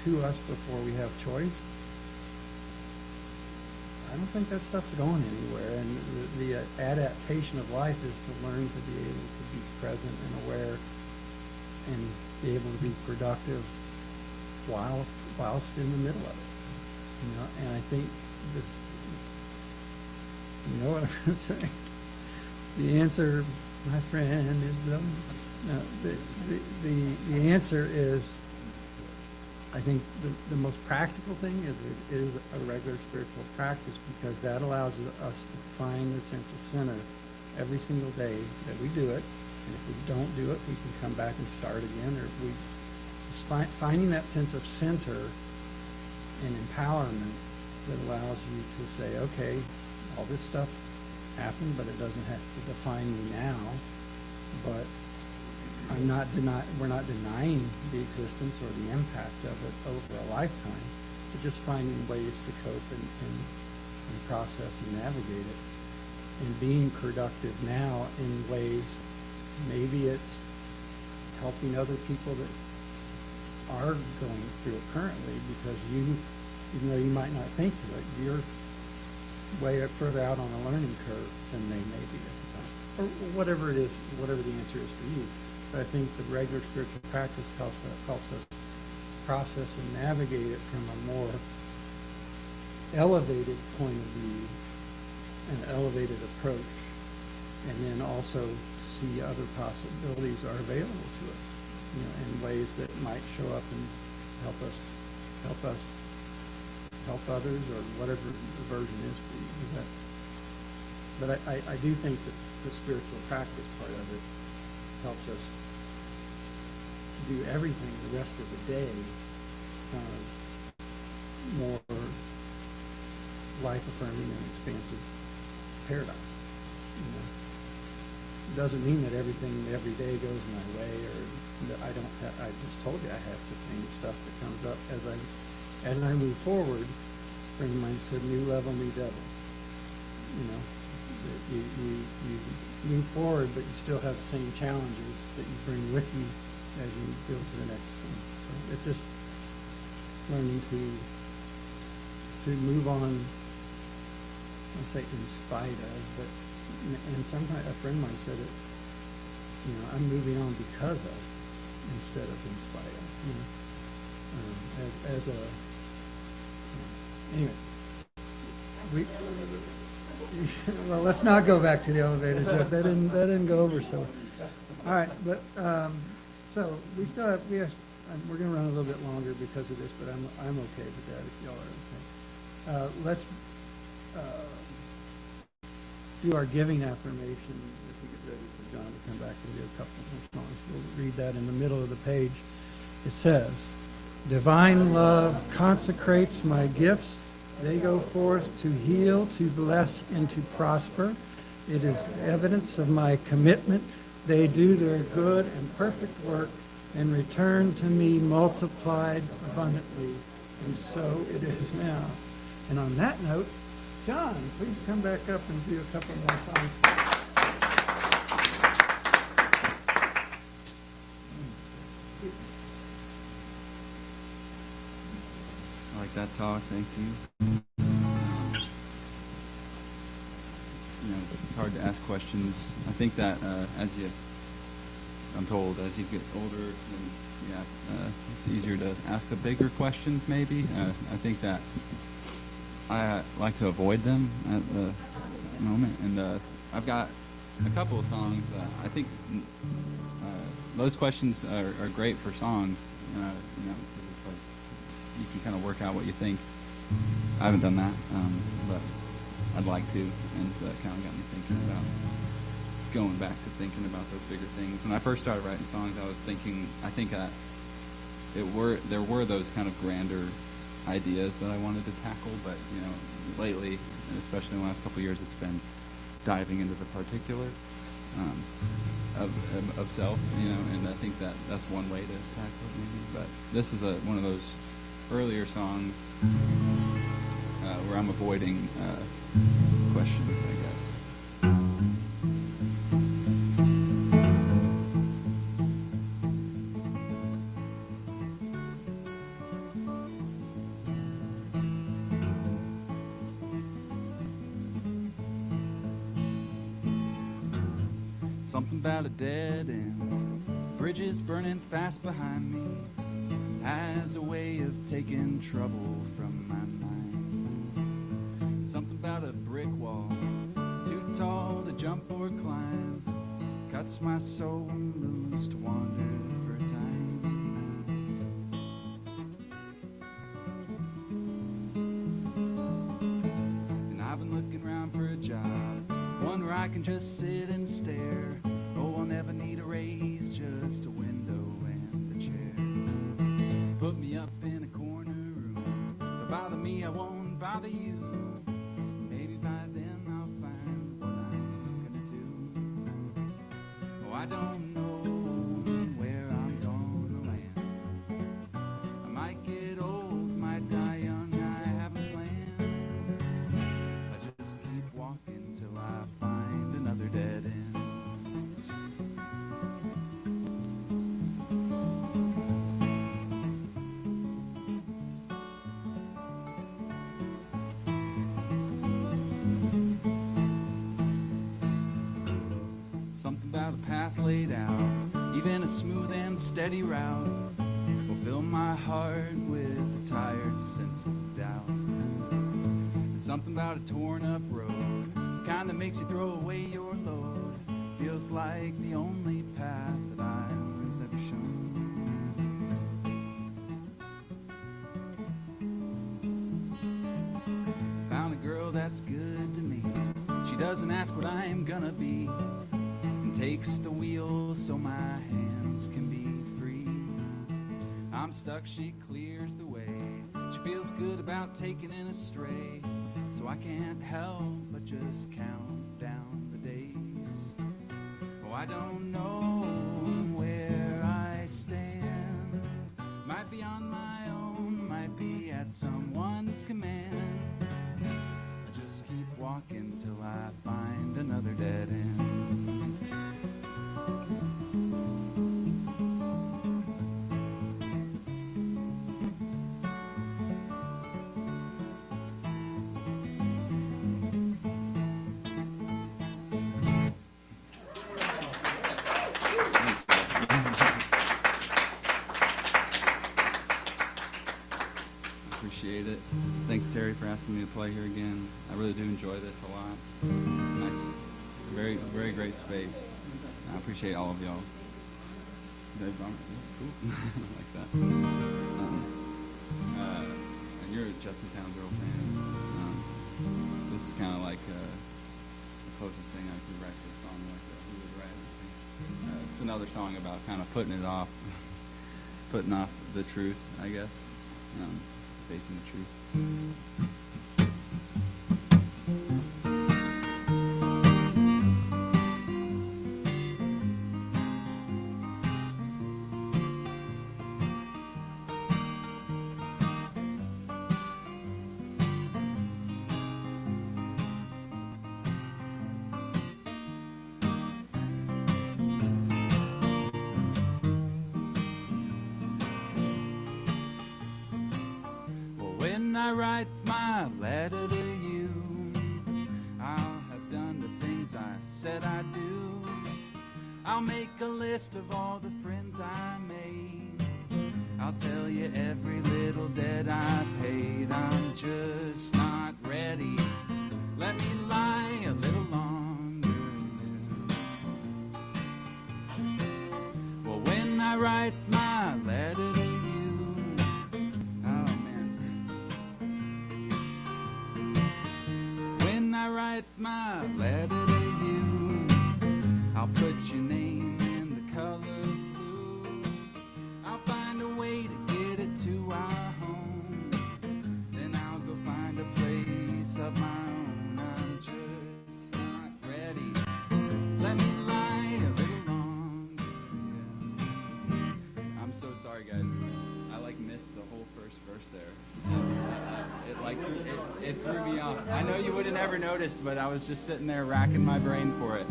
[SPEAKER 1] to us before we have choice, I don't think that stuff's going anywhere. And the adaptation of life is to learn to be able to be present and aware and be able to be productive whilst in the middle of it. You know, and I think that, you know what I'm saying? The answer, my friend, is the answer is I think the most practical thing is it is a regular spiritual practice, because that allows us to find the sense of center every single day that we do it. And if we don't do it, we can come back and start again. Or we finding that sense of center and empowerment that allows you to say, okay, all this stuff happened, but it doesn't have to define me now. But we're not denying the existence or the impact of it over a lifetime, but just finding ways to cope and process and navigate it, and being productive now in ways. Maybe it's helping other people that are going through it currently, because you, even though you might not think of it, you're way further out on a learning curve than they may be at the time, or whatever it is, whatever the answer is for you. So I think the regular spiritual practice helps us process and navigate it from a more elevated point of view, an elevated approach, and then also see other possibilities are available to us, in ways that might show up and help others, or whatever the version is for you. But I do think that the spiritual practice part of it helps us do everything the rest of the day more life-affirming and expansive paradigm. It doesn't mean that everything every day goes my way, or that I don't have, I just told you I have the same stuff that comes up as I move forward. A friend of mine said, new level, new devil. That you move forward, but you still have the same challenges that you bring with you as you go to the next one. So it's just learning to move on, I say in spite of, but, and sometimes a friend of mine said it, I'm moving on because of, instead of in spite of, as a, anyway, well, let's not go back to the elevator joke. That didn't go over so. All right, but so we still have, we're going to run a little bit longer because of this, but I'm okay with that if y'all are okay. Let's do our giving affirmation as we get ready for John to come back and do a couple more songs. We'll read that in the middle of the page. It says, divine love consecrates my gifts. They go forth to heal, to bless, and to prosper. It is evidence of my commitment. They do their good and perfect work and return to me multiplied abundantly. And so it is now. And on that note, John, please come back up and do a couple more songs.
[SPEAKER 3] I like that talk. Thank you. It's hard to ask questions. I think that I'm told, as you get older, then, it's easier to ask the bigger questions, maybe. I think that I like to avoid them at the moment, and I've got a couple of songs that I think those questions are great for songs, because it's like you can kind of work out what you think. I haven't done that, but I'd like to, and so that kind of got me thinking about going back to thinking about those bigger things. When I first started writing songs, I was thinking, I think there were those kind of grander ideas that I wanted to tackle, but lately, and especially in the last couple of years, it's been diving into the particular of self, and I think that's one way to tackle it, maybe. But this is one of those earlier songs where I'm avoiding questions, I guess. Something about a dead end, bridges burning fast behind me, has a way of taking trouble from my mind. Something about a brick wall, too tall to jump or climb, cuts my soul and moves to wander for time.
[SPEAKER 5] just sit and stare. Oh, I'll never need a raise, just a window and a chair. Put me up in a corner room. Don't bother me, I won't bother you. Maybe by then I'll find what I'm gonna do. Oh, I don't know where I'm gonna land. I might get old, might die young, I haven't planned. I just keep walking till I find another dead end. Something about a path laid out, even a smooth and steady route, will fill my heart with a tired sense of doubt. And something about a torn up road, kind that makes you throw away your load, feels like the only path that I was ever shown. Found a girl that's good to me. She doesn't ask what I am gonna be, and takes the wheel so my hands can be free. I'm stuck, she clears the way. She feels good about taking in a stray, so I can't help but just count down the days. Oh, I don't know where I stand. Might be on my own, might be at someone's command. I just keep walking till I find another dead end.
[SPEAKER 3] Appreciate it. Thanks, Terry, for asking me to play here again. I really do enjoy this a lot. It's nice. Very, very great space. I appreciate all of y'all. You guys are cool. Like that. And you're a Justin Town Girl fan. This is kind of like the closest thing I could write to a song like that. Who would write it? It's another song about kind of putting it off, putting off the truth, I guess. Facing the truth.
[SPEAKER 5] When I write my letter to you, I'll have done the things I said I'd do. I'll make a list of all the friends I made. I'll tell you every little debt I paid. I'm just not ready. Let me lie a little longer. Well, when I write my letter to you, I write my letter to you, I'll put your name in the color blue. I'll find a way to get it to our home. Then I'll go find a place of my own. I'm just not ready. Let me lie a little longer. I'm so sorry, guys. I missed the whole first verse there. It threw me off. I know you would have never noticed, but I was just sitting there racking my brain for it.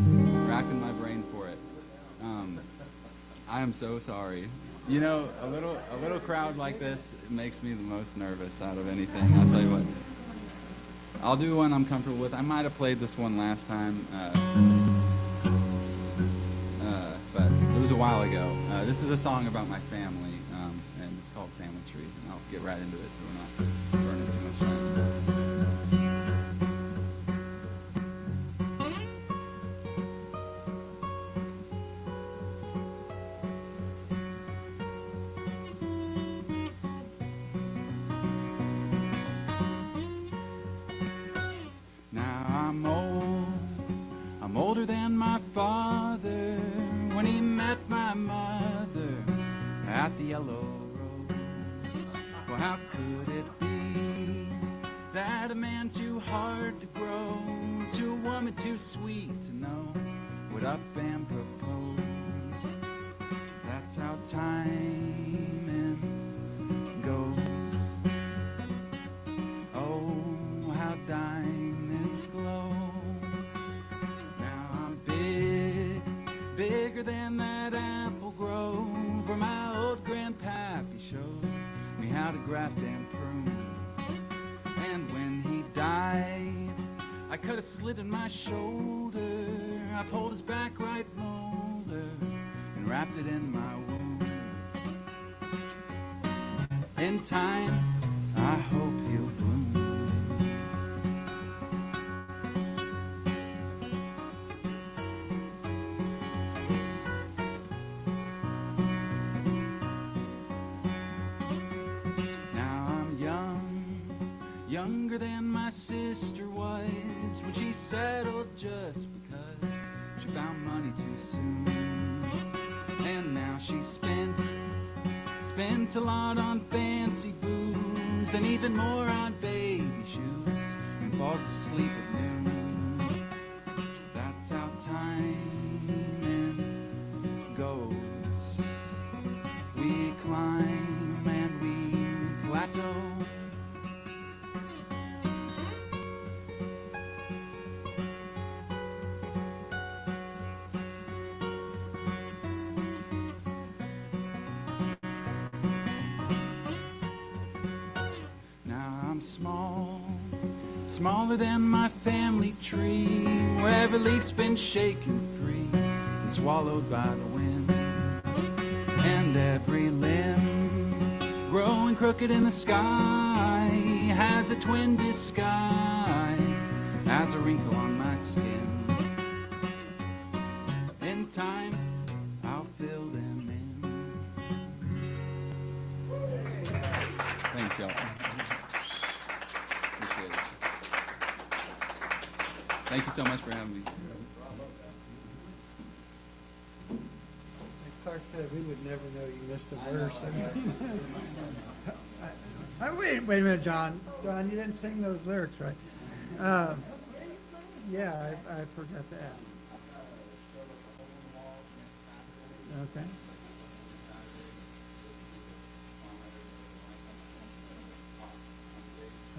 [SPEAKER 5] I am so sorry. You know, a little crowd like this makes me the most nervous out of anything. I'll tell you what. I'll do one I'm comfortable with. I might have played this one last time, but it was a while ago. This is a song about my family, and it's called Family Tree. And I'll get right into it so we're not burning too much time. smaller than my father when he met my mother at the Yellow Rose. Well, how could it be that a man too hard to grow, to a woman too sweet to know, would up and propose? That's how timing goes. Oh, how diamonds glow. Now I'm bigger than that apple grove where my old grandpappy showed me how to graft and prune. And when he died, I cut a slit in my shoulder. I pulled his back right molar and wrapped it in my wound. In time, I hope he'll bloom. Now I'm younger than my sister was when she settled just because she found money too soon. And now she's spent a lot on fancy booze and even more on baby shoes and falls asleep at noon. That's how timing goes. We climb and we plateau. Smaller than my family tree, where every leaf's been shaken free and swallowed by the wind. And every limb growing crooked in the sky has a twin disguise as a wrinkle on my skin. In time, I'll fill them in. Thanks, y'all. Appreciate it. Thank you so much for having me.
[SPEAKER 1] Like Clark said, we would never know you missed a verse. Wait a minute, John. John, you didn't sing those lyrics right. Yeah, I forgot that. Okay.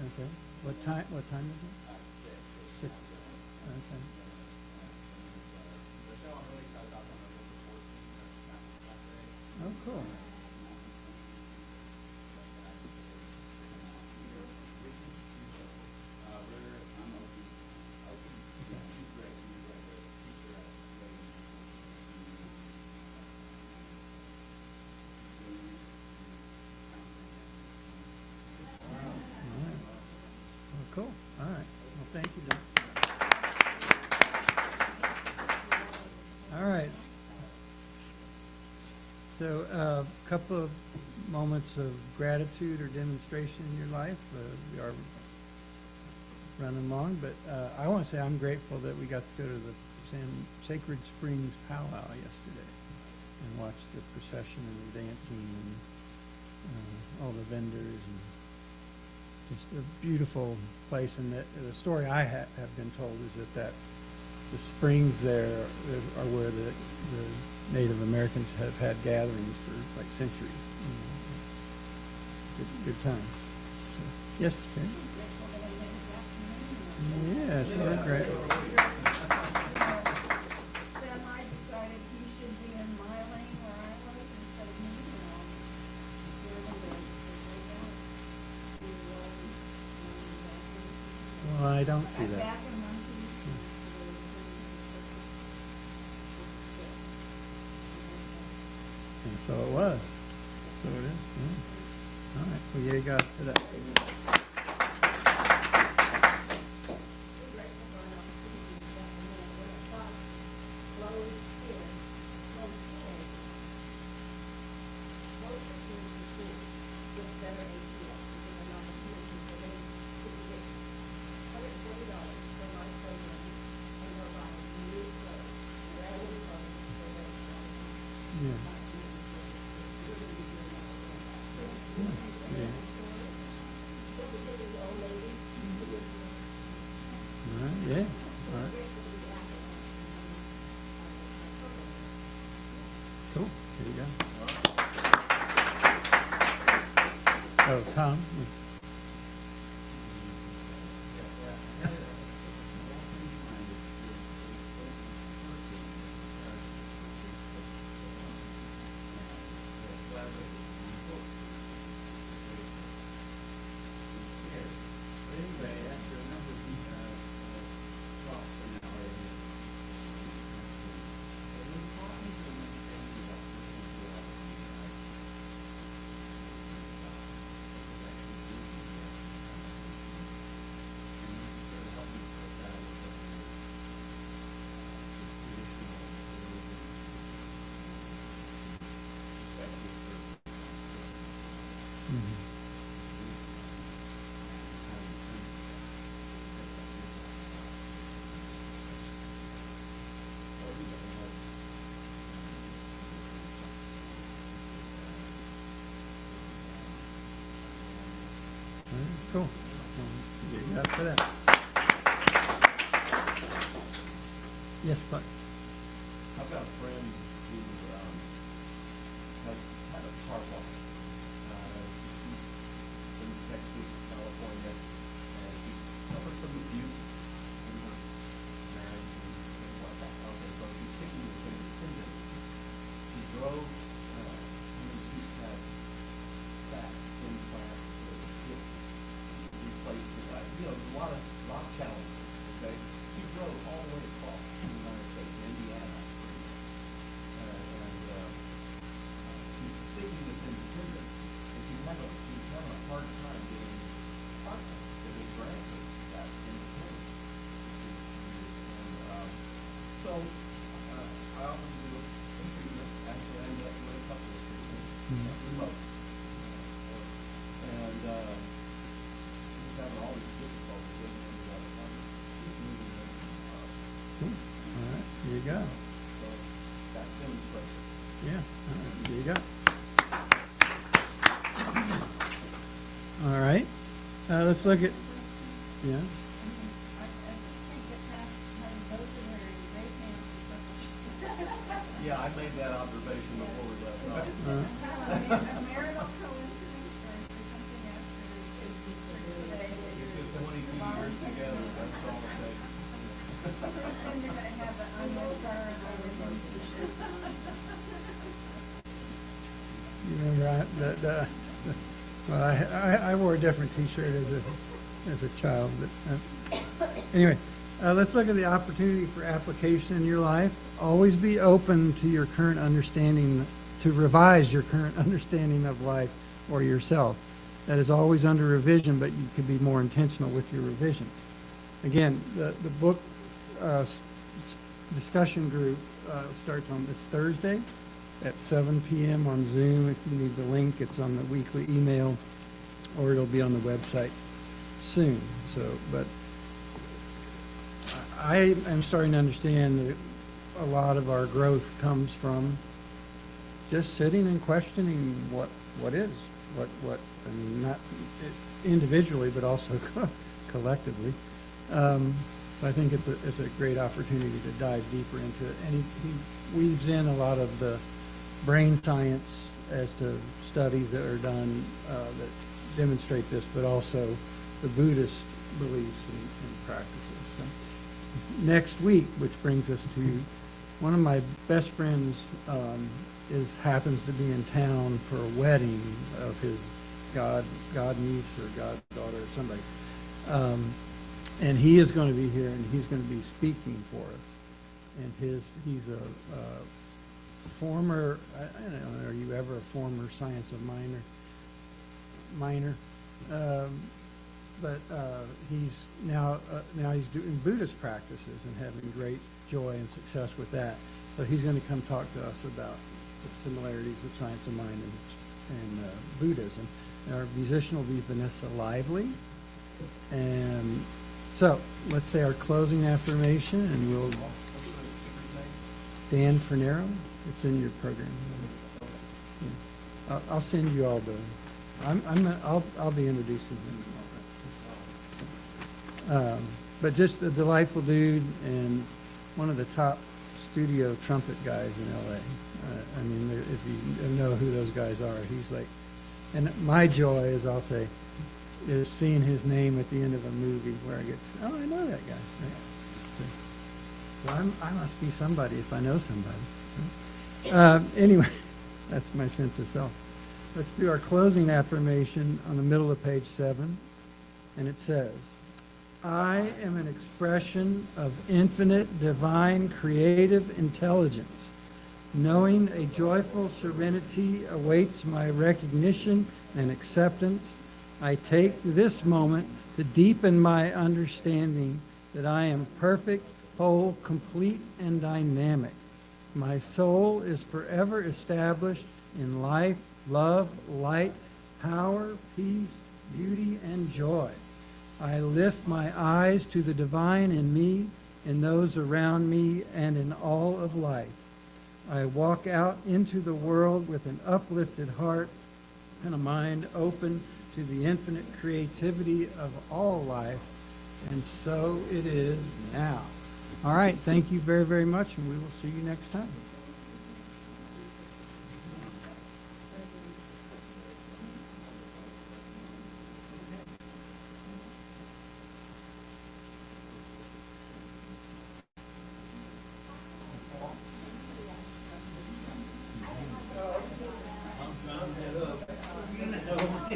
[SPEAKER 1] Okay. What time is it? 6. Okay. Oh, cool. Cool. All right. Well, thank you, Don. All right. So, a couple of moments of gratitude or demonstration in your life. We are running long, but I want to say I'm grateful that we got to go to the Sacred Springs powwow yesterday and watch the procession and the dancing and all the vendors and just a beautiful place. And the story I have been told is that the springs there are where the Native Americans have had gatherings for like centuries. Good times. So, yes, Karen? Yes, we're great.
[SPEAKER 6] Sam, I decided he should be in my lane where I was instead of me,
[SPEAKER 1] Well, I don't see that.
[SPEAKER 6] back in one piece.
[SPEAKER 1] And so it was. So it is. Yeah. All right. Well, yeah, God for that. Yeah. Yeah. All right, yeah. All right. Cool. There you go. Oh, Tom?
[SPEAKER 4] Anyway, after a number of talks an hour, and we were talking to them and thinking about personal development.
[SPEAKER 1] Mhm. All right, cool. Get you up for that. Yes, but
[SPEAKER 4] I've got a friend who had a car wash. In Texas, California, and he suffered some abuse in her marriage and things like that. Okay, so she's seeking this independence. She drove, she's had back implants, hip replacement, a lot of challenges, okay? She drove all the way across the United States, Indiana, she's seeking this independence, and she's having a hard time getting partners that will grant her that independence. And so I offered to do a treatment. Actually, I ended up doing a couple of treatments, remote. And she's having all these difficulties getting into that apartment. She's moving in.
[SPEAKER 1] cool. All right, here you go.
[SPEAKER 4] So that demonstrates it.
[SPEAKER 1] Yeah, all right, there you go. All right, let's look at, yeah.
[SPEAKER 6] I just think that having both of her in gray pants.
[SPEAKER 4] Yeah, I made that observation before we left.
[SPEAKER 6] A marital coincidence or is there something after?
[SPEAKER 4] You're just 22 years together, that's all it takes.
[SPEAKER 6] Pretty soon you're gonna have the unrecovered relationship.
[SPEAKER 1] You remember well, I wore a different T-shirt as a child, but anyway, let's look at the opportunity for application in your life. Always be open to your current understanding, to revise your current understanding of life or yourself. That is always under revision, but you could be more intentional with your revisions. Again, the book discussion group starts on this Thursday at 7 p.m. on Zoom. If you need the link, it's on the weekly email, or it'll be on the website soon. So, but I am starting to understand that a lot of our growth comes from just sitting and questioning what is, I mean, not individually, but also collectively. So I think it's a great opportunity to dive deeper into it. And he weaves in a lot of the brain science as to studies that are done that demonstrate this, but also the Buddhist beliefs and practices. So next week, which brings us to one of my best friends happens to be in town for a wedding of his god niece or goddaughter or somebody. And he is going to be here, and he's going to be speaking for us. And he's a former, I don't know, are you ever a former science of minor? But he's now he's doing Buddhist practices and having great joy and success with that. So he's going to come talk to us about the similarities of science of mind and Buddhism. And our musician will be Vanessa Lively. And so let's say our closing affirmation, and we'll Dan Fernero. It's in your program. Yeah. I'll send you all the. I'll be introducing him. But just a delightful dude and one of the top studio trumpet guys in L.A. I mean, if you know who those guys are, he's like. And my joy, as I'll say, is seeing his name at the end of a movie where I get, oh, I know that guy. Right? So I must be somebody if I know somebody. Anyway, that's my sense of self. Let's do our closing affirmation on the middle of page 7. And it says, I am an expression of infinite, divine, creative intelligence. Knowing a joyful serenity awaits my recognition and acceptance, I take this moment to deepen my understanding that I am perfect, whole, complete, and dynamic. My soul is forever established in life, love, light, power, peace, beauty, and joy. I lift my eyes to the divine in me, in those around me, and in all of life. I walk out into the world with an uplifted heart and a mind open to the infinite creativity of all life, and so it is now. All right, thank you very, very much, and we will see you next time.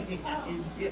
[SPEAKER 4] Thank you.